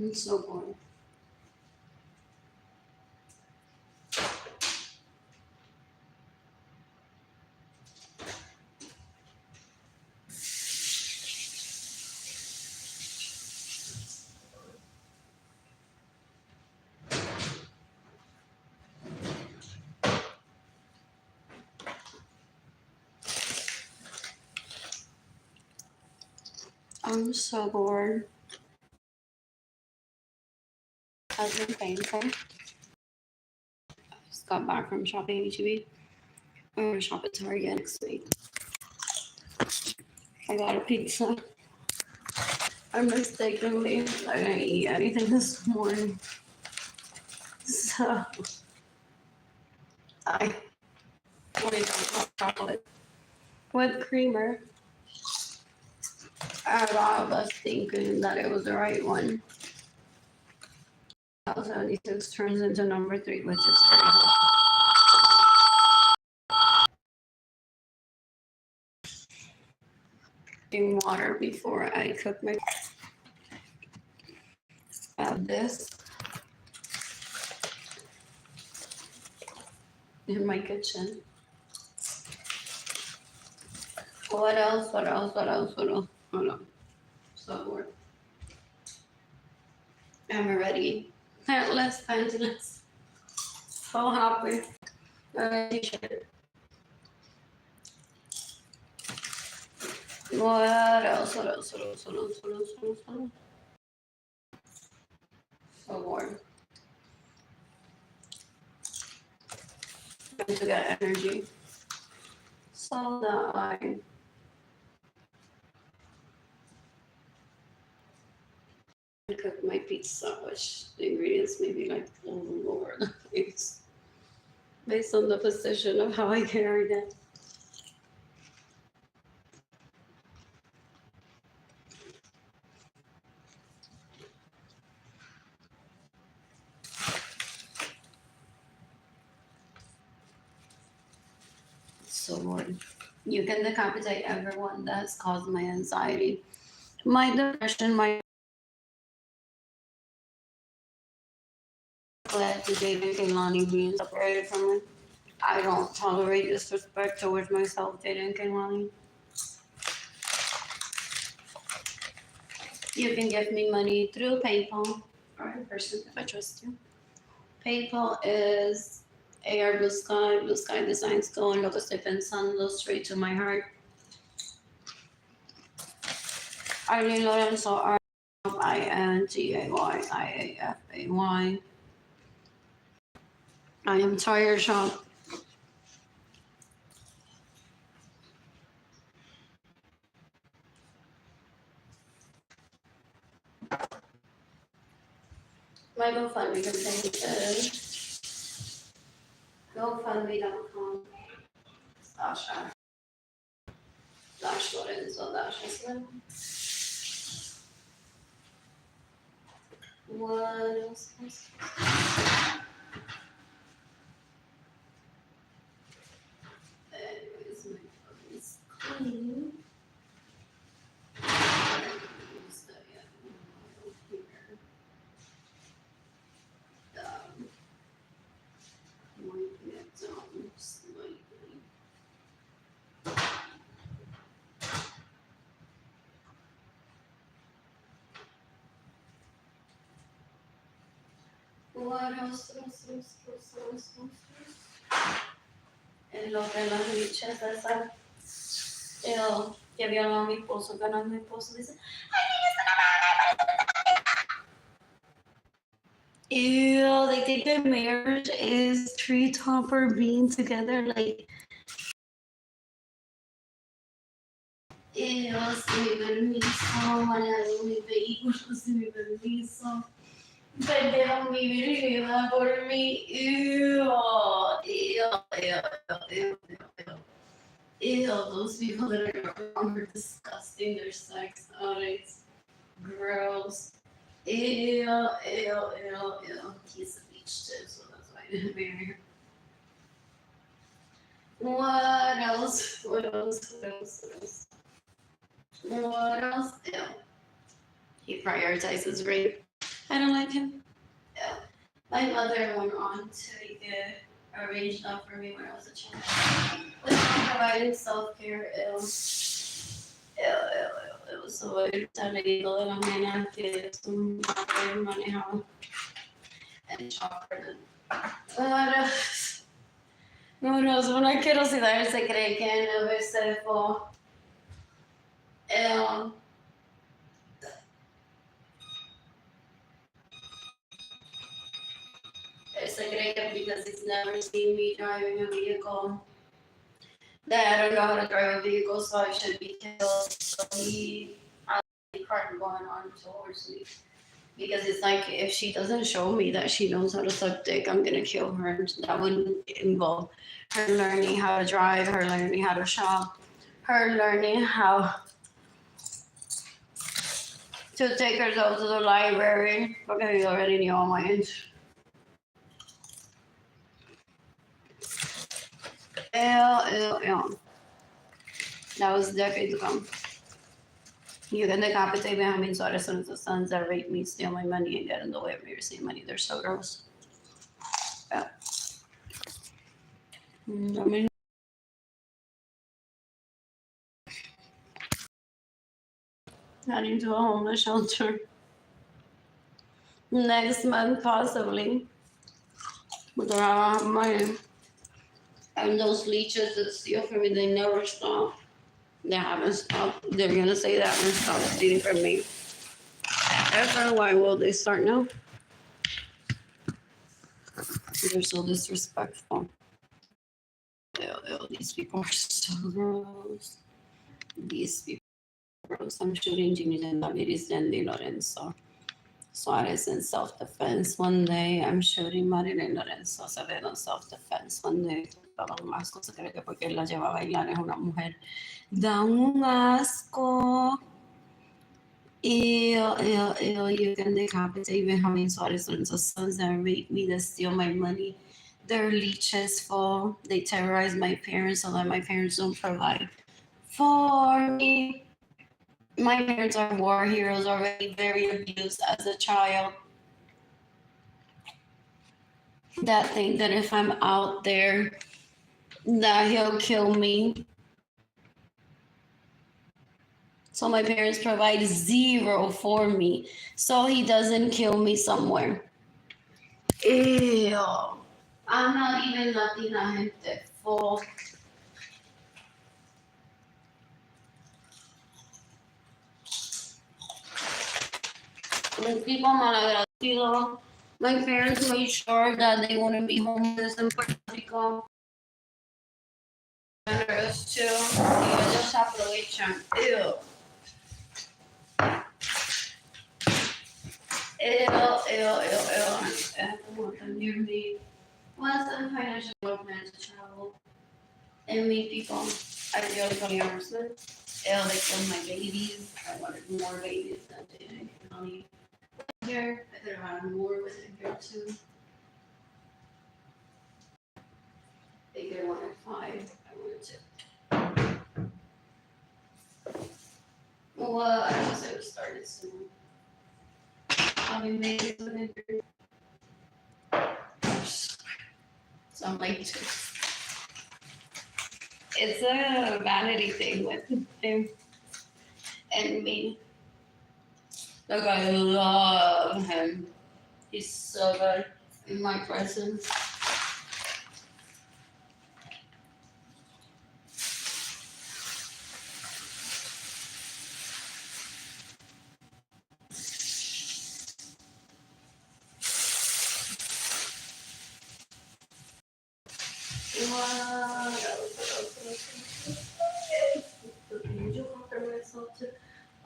I'm so bored. I'm so bored. Has been painful. Just got back from shopping at HEB. I'm gonna shop at Target next week. I got a pizza. I mistakenly I didn't eat anything this morning. So I only got chocolate with creamer. I was thinking that it was the right one. 76 turns into number 3, which is very hard. Drinking water before I cook my. Have this in my kitchen. What else? What else? What else? What else? Hold on. So bored. I'm ready. Pantless, pantless. So happy. T-shirt. What else? What else? What else? What else? What else? What else? What else? So bored. Trying to get energy. So that I cook my pizza, which the ingredients may be like all over the place based on the position of how I carried it. So bored. You can decapitate everyone. That's caused my anxiety, my depression, my glad to dating Kaylani being separated from me. I don't tolerate disrespect towards myself dating Kaylani. You can give me money through PayPal or in person if I trust you. PayPal is AR Blue Sky Designs. Go and lo que estoy pensando straight to my heart. Arlene Lorenzo, INTAYIAFAY. I am tired shop. My GoFundMe page is GoFundMe.com/Sasha Lorenzo Slim. What else? Anyways, my phone is clean. Wiping it down slightly. What else? En lo que las bichas esas, que vieron a mi esposo, que no es mi esposo, dice, ew, they think their marriage is tree topper being together, like, ew, sin mi permiso, manejar mi vehículo sin mi permiso. But they don't vivir mi vida por mí. Ew, ew, ew, ew, ew. Ew, those people that are around are disgusting. Their sex addicts. Gross. Ew, ew, ew, ew. He's a beach too, so that's why I didn't marry her. What else? What else? What else? What else? What else? Ew. He prioritizes rape. I don't like him. Yeah. My mother went on to get arranged up for me when I was a child. But not providing self-care, it was so salido de la nena que es un papel manejado en chocolate. Ahora, no, es una curiosidad, se cree que en el BCFO, se cree que because he's never seen me driving a vehicle, that I don't know how to drive a vehicle, so I should be killed. So he has a card going on towards me. Because it's like, if she doesn't show me that she knows how to suck dick, I'm gonna kill her. And that would involve her learning how to drive, her learning how to shop, her learning how to take herself to the library. Okay, you already knew all my age. Ew. That was decades ago. You can decapitate me. I mean, so as soon as the sons that rape me, steal my money, and get in the way of me receiving money. They're so gross. Yeah. I mean, heading to a homeless shelter next month, possibly. But I don't have money. And those leeches that steal from me, they never stop. They haven't stopped. They're gonna say they haven't stopped stealing from me. After why will they start now? They're so disrespectful. These people are so gross. These people are gross. I'm shooting Jimmy and Arlene Lorenzo. Suarez in self-defense one day. I'm shooting Arlene Lorenzo Acevedo in self-defense one day. Todas las cosas creo que porque él la lleva a bailar es una mujer. Da un asco. You can decapitate even how many Suarez Lorenzo sons that rape me, that steal my money. They're leeches full. They terrorize my parents so that my parents don't provide for me. My parents are war heroes, already very abused as a child. That think that if I'm out there, that he'll kill me. So my parents provide zero for me, so he doesn't kill me somewhere. Ew. I'm not even Latina gente full. Los people malagradecidos. My parents made sure that they wouldn't be homeless in Puerto Rico. Generous too. Y ellos se aprovechan. Ew. I have to work on near me. Once I'm financially open to travel and meet people, I really got the harassment. They killed my babies. I wanted more babies than they did. Here, I could have had more with it here too. They could have wanted 5. I wanted 2. Well, I guess it was started soon. Having babies within here. So I'm like, it's a vanity thing with him and me. Like, I love him. He's so good in my presence.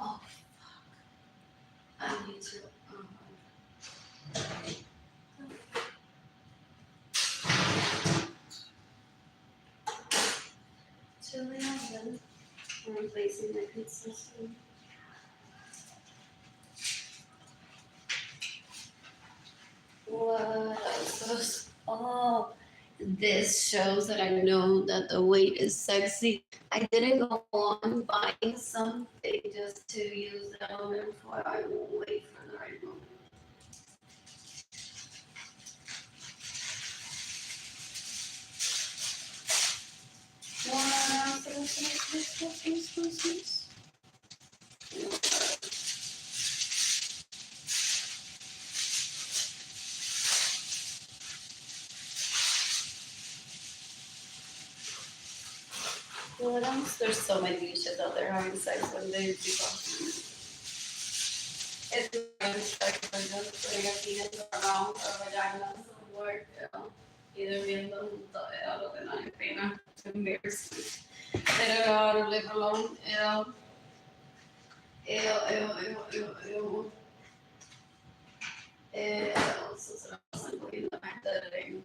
Oh, I need to. Chilean, replacing the consistent. What else? Oh, this shows that I know that the weight is sexy. I didn't go on buying something just to use the element for. I will wait for the right moment. What else? There's so many dishes out there having sex when they people. It's really sex for just putting a penis around or vagina somewhere, either viendo junto, lo que no hay pena. It's embarrassing. Pero ahora leave alone, also se la pasan cogiendo method.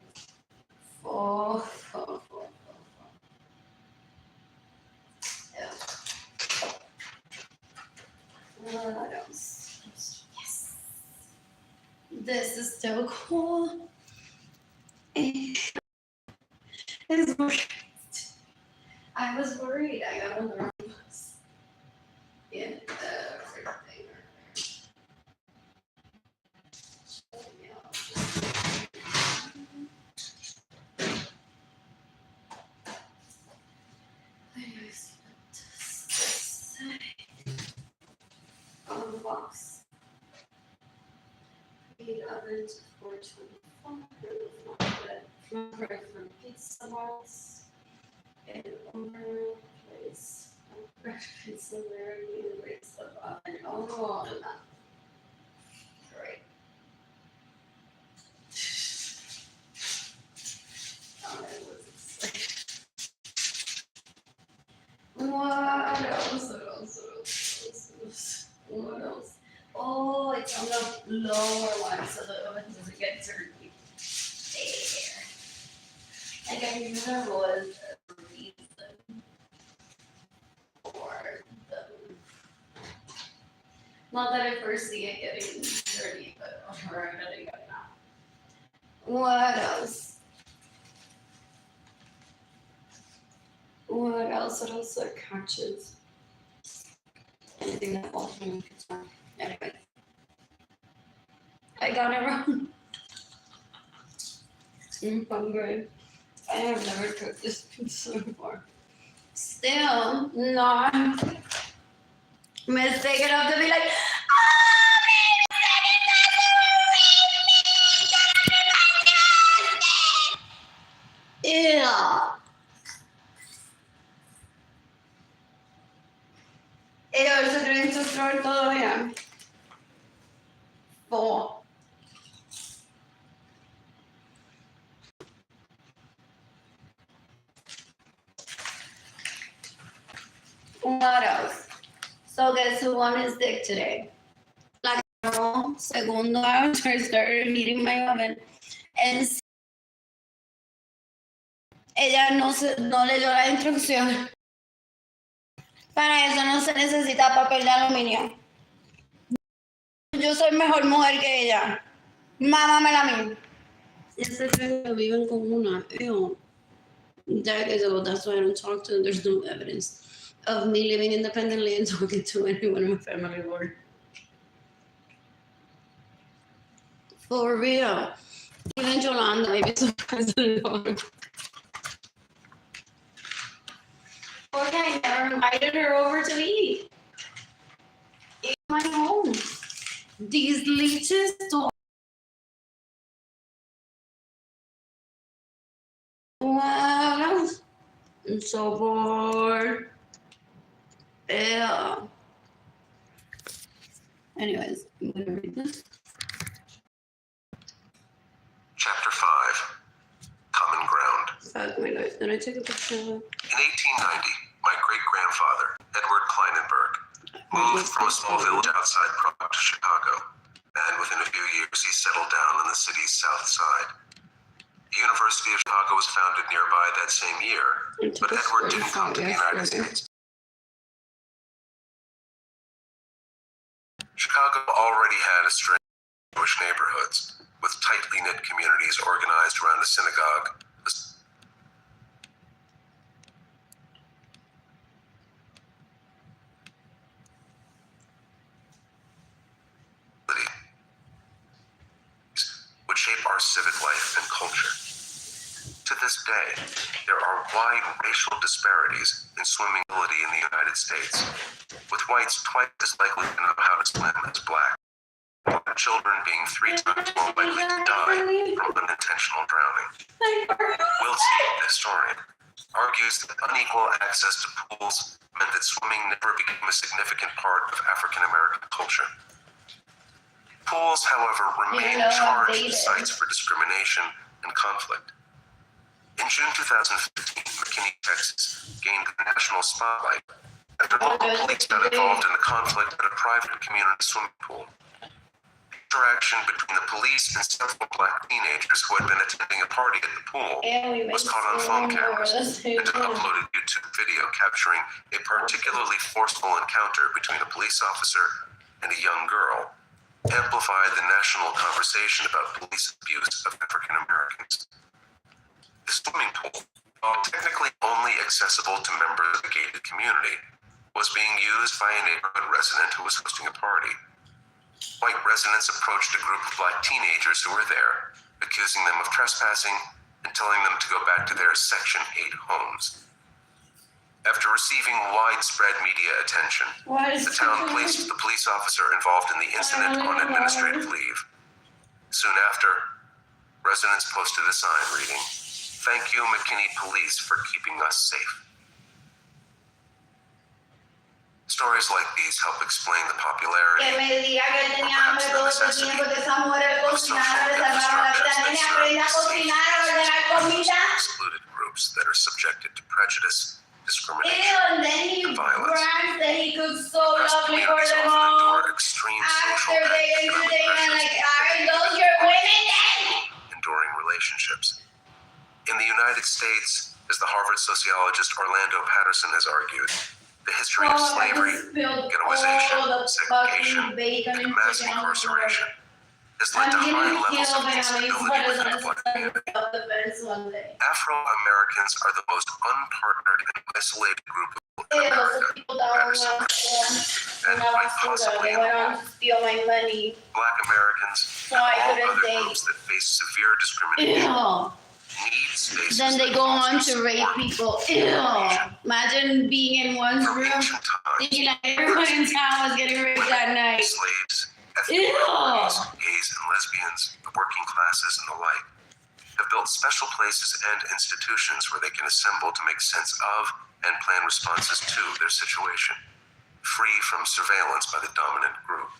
What else? Yes. This is so cool. It's great. I was worried. I got on the wrong bus. Yeah, everything. Anyways, on the box. Heat oven to 425. Flour from pizza box. And over place. Pizza where you raise the oven. Oh, great. What else? Oh, it's on the lower one, so the oven doesn't get dirty. There. Like I knew there was a reason for them. Not that I first see it getting dirty, but we're gonna get it now. What else? What else are catches? Anything that falls from the anyway. I got it wrong. I'm hungry. I have never cooked this pizza before. Still, not mistake it up to be like, yeah. Ellos se creen sufrir todavía. Oh. What else? So guess who won his dick today? Like segundo after I started heating my oven. And ella no leyó la instrucción. Para eso no se necesita papel de aluminio. Yo soy mejor mujer que ella. Mámamela a mí. Ese creo que viven con una. Ew. That is old. That's why I don't talk to them. There's no evidence of me living independently and talking to anyone in my family board. For real. Even Yolanda, maybe surprised a lot. Porque I never invited her over to eat. In my home. These leeches don't. Wow. I'm so bored. Yeah. Anyways, I'm gonna read this. Chapter 5. Common Ground. Fuck my life. Then I took a picture of it. In 1890, my great-grandfather, Edward Kleinenberg, moved from a small village outside Prague to Chicago, and within a few years he settled down on the city's south side. The University of Chicago was founded nearby that same year, but Edward didn't come to the United States. Chicago already had a string of Jewish neighborhoods, with tightly knit communities organized around a synagogue. Would shape our civic life and culture. To this day, there are wide racial disparities in swimming ability in the United States, with whites twice as likely to know how to swim as black children being 3 times more likely to die from unintentional drowning. Wiltsey, the historian, argues that unequal access to pools meant that swimming never became a significant part of African American culture. Pools, however, remain charged sites for discrimination and conflict. In June 2015, McKinney, Texas, gained the national spotlight after local police got involved in a conflict at a private community swimming pool. Interaction between the police and several black teenagers who had been attending a party at the pool was caught on phone cameras and an uploaded YouTube video capturing a particularly forceful encounter between a police officer and a young girl, amplified the national conversation about police abuse of African Americans. The swimming pool, while technically only accessible to members of the gated community, was being used by a neighborhood resident who was hosting a party. White residents approached a group of black teenagers who were there, accusing them of trespassing and telling them to go back to their Section 8 homes. After receiving widespread media attention, the town placed the police officer involved in the incident on administrative leave. Soon after, residents posted a sign reading, "Thank you, McKinney Police, for keeping us safe." Stories like these help explain the popularity of excluded groups that are subjected to prejudice, discrimination, and violence. Communities often endure extreme social and economic pressures, enduring relationships. In the United States, as the Harvard sociologist Orlando Patterson has argued, the history of slavery, ghettoization, segregation, and mass incarceration has led to high levels of instability within the black community. Afro-Americans are the most unpartnered and isolated group in America, Patterson, and quite possibly in the world. Black Americans and all other groups that face severe discrimination need spaces. Then they go on to rape people. Imagine being in one room, thinking that everyone in town was getting raped that night. Slaves, ethnic minorities, gays and lesbians, the working classes, and the like, have built special places and institutions where they can assemble to make sense of and plan responses to their situation, free from surveillance by the dominant group.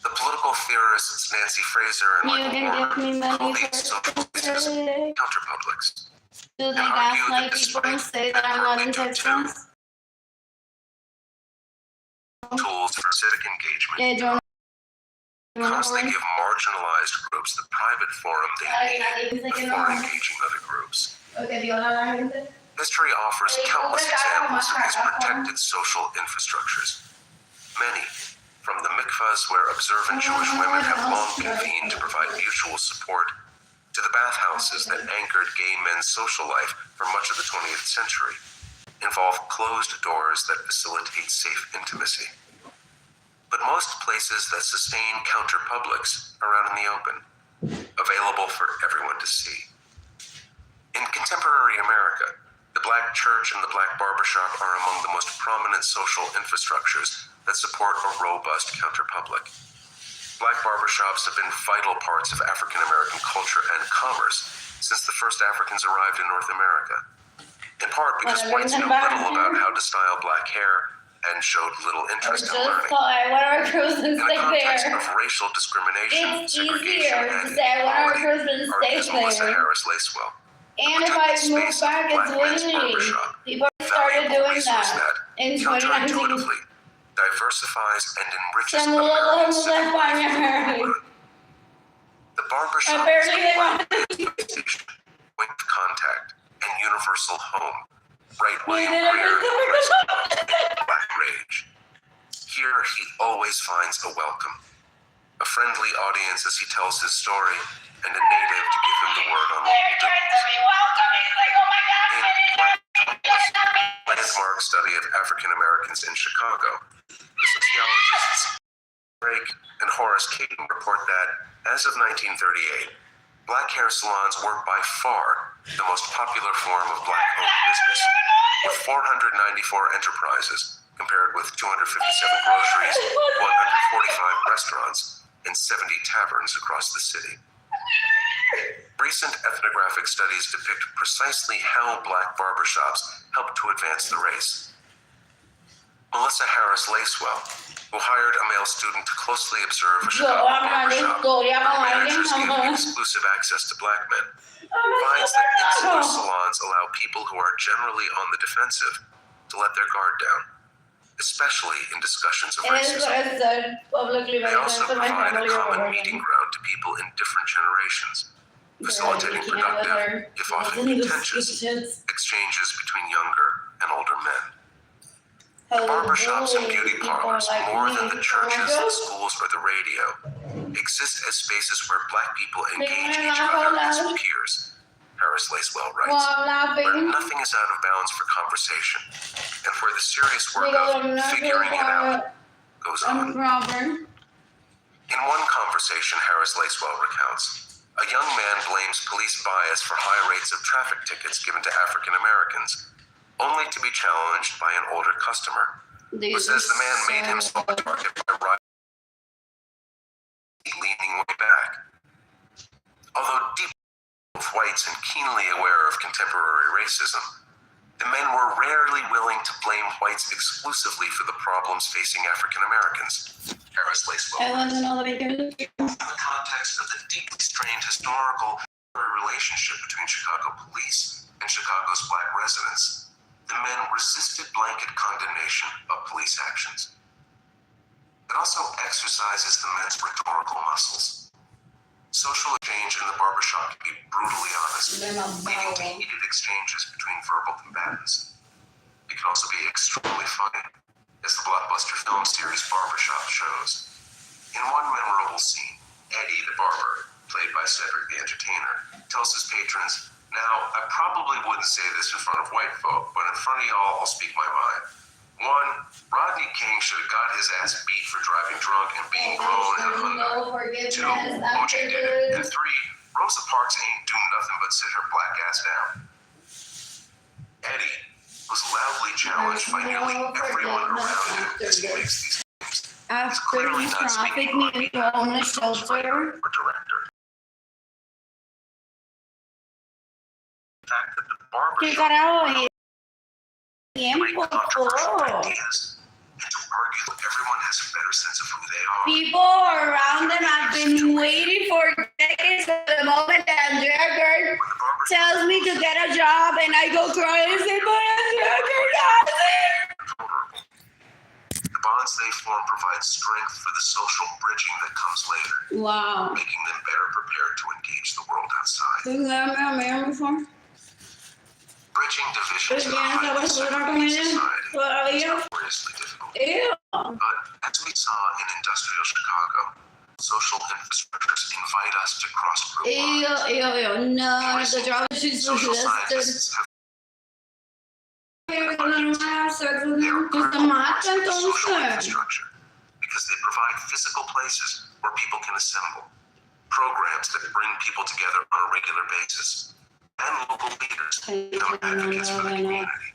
The political theorists Nancy Fraser and Michael Warner call these social places counterpublics. Do they gaslight people and say that I'm not in Texas? Tools for civic engagement because they give marginalized groups the private forum they need before engaging other groups. History offers countless examples of these protected social infrastructures. Many, from the mikvahs where observant Jewish women have long convened to provide mutual support, to the bathhouses that anchored gay men's social life for much of the 20th century, involve closed doors that facilitate safe intimacy. But most places that sustain counterpublics are out in the open, available for everyone to see. In contemporary America, the black church and the black barbershop are among the most prominent social infrastructures that support a robust counterpublic. Black barbershops have been vital parts of African American culture and commerce since the first Africans arrived in North America, in part because whites knew little about how to style black hair and showed little interest in learning. In the context of racial discrimination, segregation, and inequality, argues Melissa Harris Lacewell. And if I move back, it's winning. People started doing that in 2019. Diversifies and enriches American civic life. The barbershop is a point of contact and universal home. Right William Greer, Black Rage. Here he always finds a welcome, a friendly audience as he tells his story, and a native to give him the word on local duties. In Black Landmark Study of African Americans in Chicago, the sociologists Drake and Horace Caton report that, as of 1938, black hair salons were by far the most popular form of black-owned business, with 494 enterprises, compared with 257 groceries, 145 restaurants, and 70 taverns across the city. Recent ethnographic studies depict precisely how black barbershops helped to advance the race. Melissa Harris Lacewell, who hired a male student to closely observe a Chicago barbershop where managers give exclusive access to black men, finds that insular salons allow people who are generally on the defensive to let their guard down, especially in discussions of racism. They also provide a common meeting ground to people in different generations, facilitating productive, if often contentious, exchanges between younger and older men. Barbershops and beauty parlors, more than the churches, schools, or the radio, exist as spaces where black people engage each other as peers, Harris Lacewell writes, where nothing is out of bounds for conversation, and where the serious work of figuring it out goes on. In one conversation Harris Lacewell recounts, a young man blames police bias for high rates of traffic tickets given to African Americans, only to be challenged by an older customer, who says the man made himself a target by leaning way back. Although deep whites and keenly aware of contemporary racism, the men were rarely willing to blame whites exclusively for the problems facing African Americans. Harris Lacewell, in the context of the deeply strained historical relationship between Chicago police and Chicago's black residents, the men resisted blanket condemnation of police actions. It also exercises the men's rhetorical muscles. Social exchange in the barbershop can be brutally honest, leading to heated exchanges between verbal combatants. It can also be extremely funny, as the blockbuster film series Barbershop shows. In one memorable scene, Eddie the barber, played by Cedric the entertainer, tells his patrons, "Now, I probably wouldn't say this in front of white folk, but in front of y'all, I'll speak my mind. 1, Rodney King should have got his ass beat for driving drunk and being grown in a Hyundai. 2, OJ did it. And 3, Rosa Parks ain't doing nothing but sit her black ass down." Eddie was loudly challenged by nearly everyone around him as he makes these claims. He's clearly not speaking on behalf of the film's writer or director. The fact that the barbershop controversial ideas and to argue that everyone has a better sense of who they are. People around them have been waiting for decades for the moment that Jagger tells me to get a job, and I go crazy, but Jagger doesn't. The bonds they form provide strength for the social bridging that comes later, making them better prepared to engage the world outside. Bridging divisions in a highly segregated society is notoriously difficult. But as we saw in industrial Chicago, social infrastructures invite us to cross group lines. Social scientists have social infrastructure because they provide physical places where people can assemble, programs that bring people together on a regular basis, and local leaders become advocates for the community.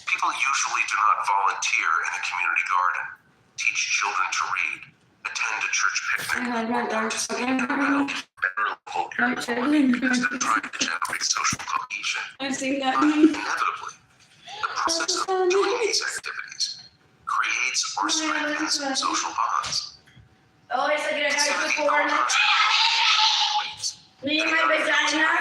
People usually do not volunteer in a community garden, teach children to read, attend a church picnic, or participate in better local area instead of trying to generate social cohesion. Inevitably, the process of doing these activities creates or strengthens social bonds. Activity Me and my vagina.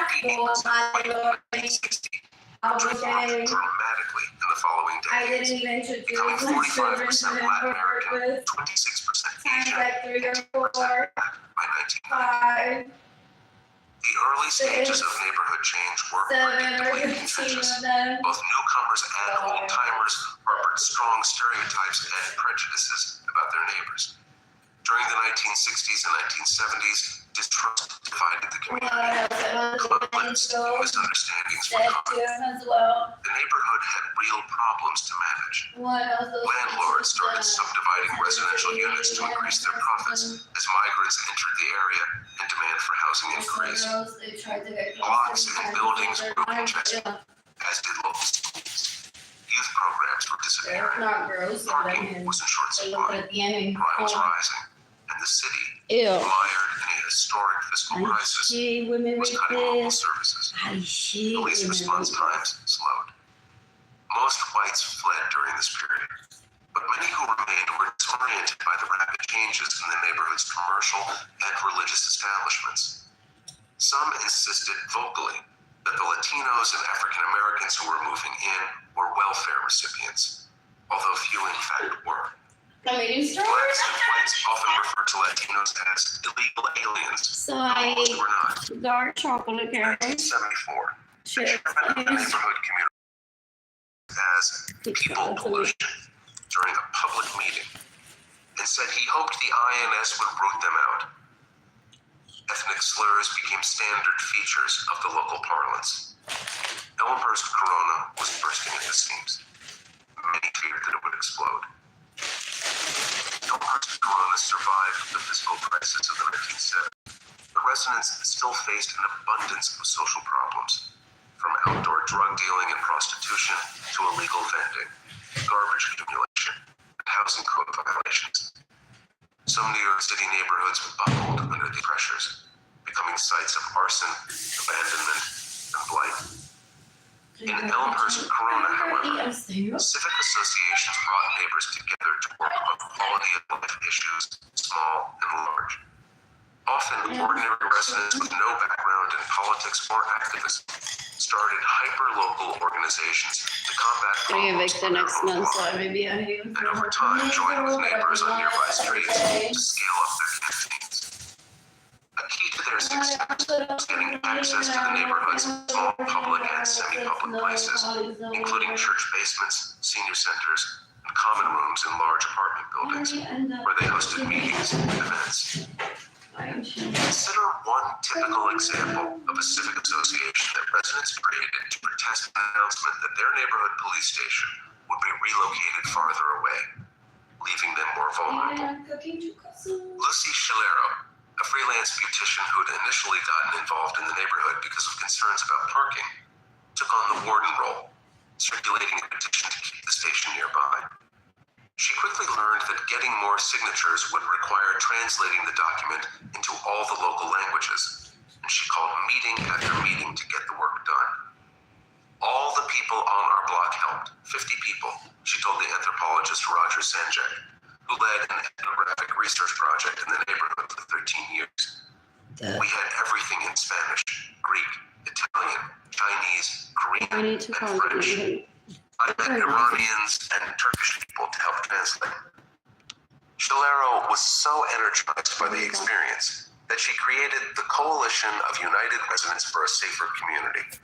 dramatically in the following decades, becoming 45% Latin American, 26% Asian, and 10% Black by 1990. The early stages of neighborhood change were predictably contentious. Both newcomers and old-timers harbored strong stereotypes and prejudices about their neighbors. During the 1960s and 1970s, distrust divided the community. Conflict arguments and misunderstandings were That common. tune as well. The neighborhood had real problems to manage. One of those Landlords started subdividing residential units to increase their profits as migrants entered the area and demand for housing increased. They tried to get Blocks and buildings grew congested, as did local schools. Youth programs were They're disappearing. not gross. Parking was in short They look supply. at the end. Crime was rising, and the city, Ew. mired in a historic fiscal crisis, hate women was like cutting local this. services. I hate Police women response like times slowed. Most whites fled during this period, but many who remained were disoriented by the rapid changes in the neighborhood's commercial and religious establishments. Some insisted vocally that the Latinos and African Americans who were moving in were welfare recipients, although few in fact were. Convenience stores? Blacks and whites often refer to Latinos as illegal aliens. So I Most were not. ate dark chocolate In carrots. 1974, the Chips. chairman of the neighborhood community as people pollution during a public meeting and said he hoped the INS would root them out. Ethnic slurs became standard features of the local parlance. Elmhurst Corona was bursting at the seams. Many feared that it would explode. Elmhurst Corona survived the fiscal crisis of the 1970s. The residents still faced an abundance of social problems, from outdoor drug dealing and prostitution to illegal vending, garbage accumulation, and housing code violations. Some New York City neighborhoods buckled under the pressures, becoming sites of arson, abandonment, and blight. In Elmhurst Corona, however, civic associations brought neighbors together to work on quality of life issues, small and large. Often, ordinary residents with no background in politics or activism started hyper-local organizations to combat problems in their own block, and over time joined with neighbors on nearby streets to scale up their campaigns. A key to their success was getting access to the neighborhood's small public and semi-public places, including church basements, senior centers, and common rooms in large apartment buildings, where they hosted meetings and events. Consider one typical example of a civic association that residents created to protest an announcement that their neighborhood police station would be relocated farther away, leaving them more vulnerable. Lucy Schilero, a freelance beautician who had initially gotten involved in the neighborhood because of concerns about parking, took on the warden role, circulating a petition to keep the station nearby. She quickly learned that getting more signatures would require translating the document into all the local languages, and she called meeting after meeting to get the work done. All the people on our block helped, 50 people, she told the anthropologist Roger Sanjak, who led an ethnographic research project in the neighborhood for 13 years. We had everything in Spanish, Greek, Italian, Chinese, Korean, and French. I met Iranians and Turkish people to help translate. Schilero was so energized by the experience that she created the Coalition of United Residents for a Safer Community,